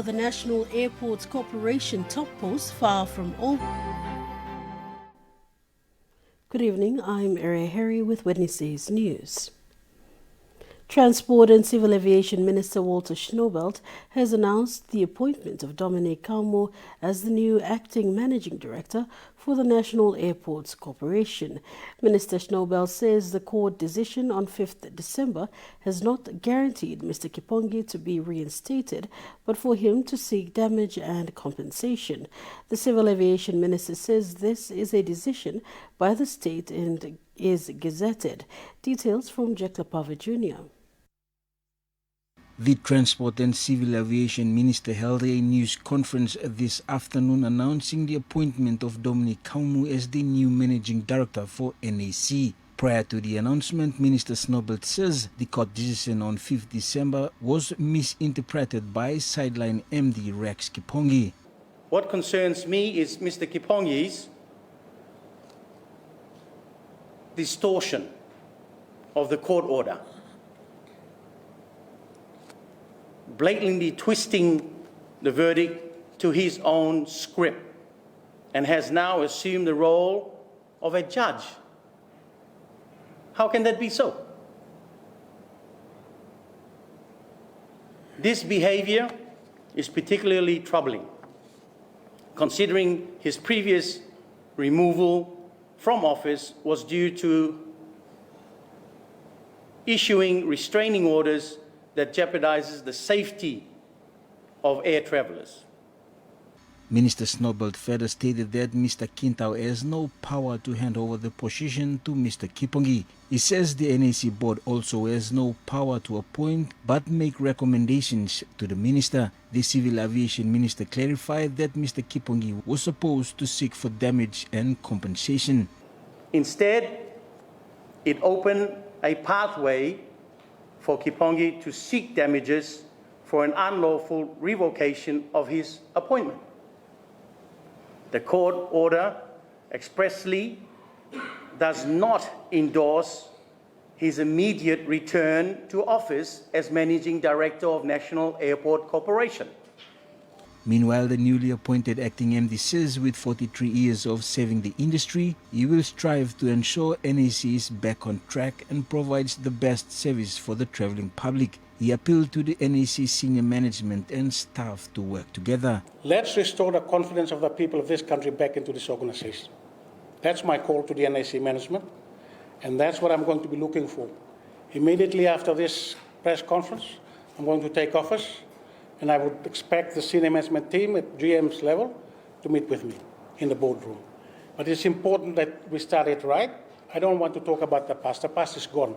over the National Airports Corporation top post far from all. Good evening, I'm Area Harry with Wednesday's News. Transport and Civil Aviation Minister Walter Schnaubelt has announced the appointment of Dominic Kaumu as the new acting managing director for the National Airports Corporation. Minister Schnaubelt says the court decision on 5th December has not guaranteed Mr. Kipongi to be reinstated, but for him to seek damage and compensation. The Civil Aviation Minister says this is a decision by the state and is gazetted. Details from Jeklapava Jr. The Transport and Civil Aviation Minister held a news conference this afternoon announcing the appointment of Dominic Kaumu as the new Managing Director for NAC. Prior to the announcement, Minister Schnaubelt says the court decision on 5th December was misinterpreted by sideline MD Rex Kipongi. What concerns me is Mr. Kipongi's distortion of the court order, blatantly twisting the verdict to his own script, and has now assumed the role of a judge. How can that be so? This behavior is particularly troubling, considering his previous removal from office was due to issuing restraining orders that jeopardizes the safety of air travelers. Minister Schnaubelt further stated that Mr. Kintao has no power to hand over the position to Mr. Kipongi. He says the NAC board also has no power to appoint but make recommendations to the minister. The Civil Aviation Minister clarified that Mr. Kipongi was supposed to seek for damage and compensation. Instead, it opened a pathway for Kipongi to seek damages for an unlawful revocation of his appointment. The court order expressly does not endorse his immediate return to office as Managing Director of National Airport Corporation. Meanwhile, the newly appointed acting MD says with 43 years of serving the industry, he will strive to ensure NAC is back on track and provides the best service for the travelling public. He appealed to the NAC senior management and staff to work together. Let's restore the confidence of the people of this country back into this organization. That's my call to the NAC management, and that's what I'm going to be looking for. Immediately after this press conference, I'm going to take office, and I would expect the senior management team at GM's level to meet with me in the boardroom. But it's important that we start it right. I don't want to talk about the past. The past is gone.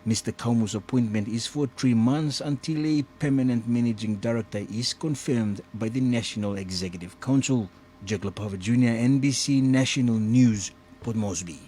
Mr. Kaumu's appointment is for 3 months until a permanent managing director is confirmed by the National Executive Council. Jeklapava Jr., NBC National News, Port Moresby.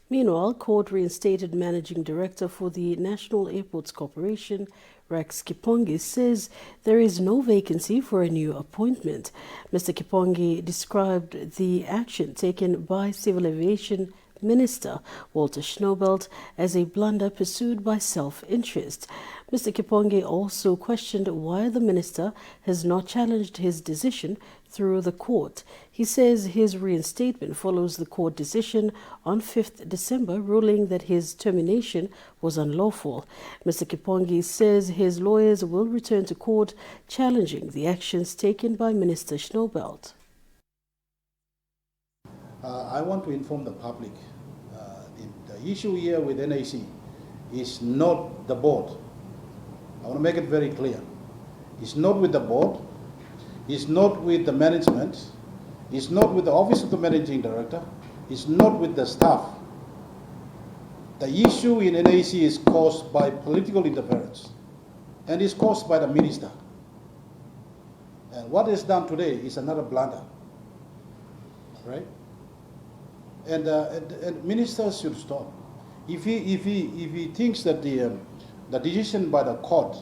Meanwhile, court reinstated Managing Director for the National Airports Corporation, Rex Kipongi, says there is no vacancy for a new appointment. Mr. Kipongi described the action taken by Civil Aviation Minister Walter Schnaubelt as a blunder pursued by self-interest. Mr. Kipongi also questioned why the minister has not challenged his decision through the court. He says his reinstatement follows the court decision on 5th December ruling that his termination was unlawful. Mr. Kipongi says his lawyers will return to court challenging the actions taken by Minister Schnaubelt. I want to inform the public. The issue here with NAC is not the board. I want to make it very clear. It's not with the board. It's not with the management. It's not with the Office of the Managing Director. It's not with the staff. The issue in NAC is caused by political interference, and is caused by the minister. And what is done today is another blunder, right? And ministers should stop. If he thinks that the decision by the court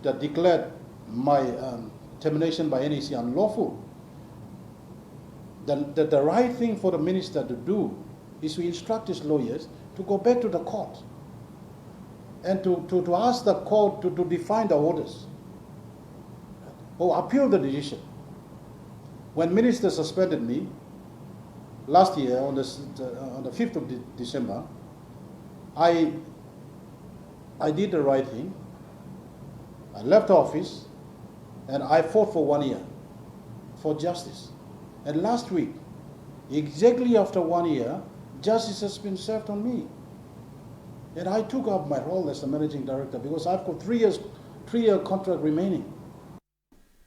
that declared my termination by NAC unlawful, then the right thing for the minister to do is to instruct his lawyers to go back to the court and to ask the court to define the orders. or appeal the decision. When Minister suspended me last year on the 5th of December, I did the right thing. I left office and I fought for 1 year for justice. And last week, exactly after 1 year, justice has been served on me. And I took up my role as the managing director because I've got 3 year contract remaining.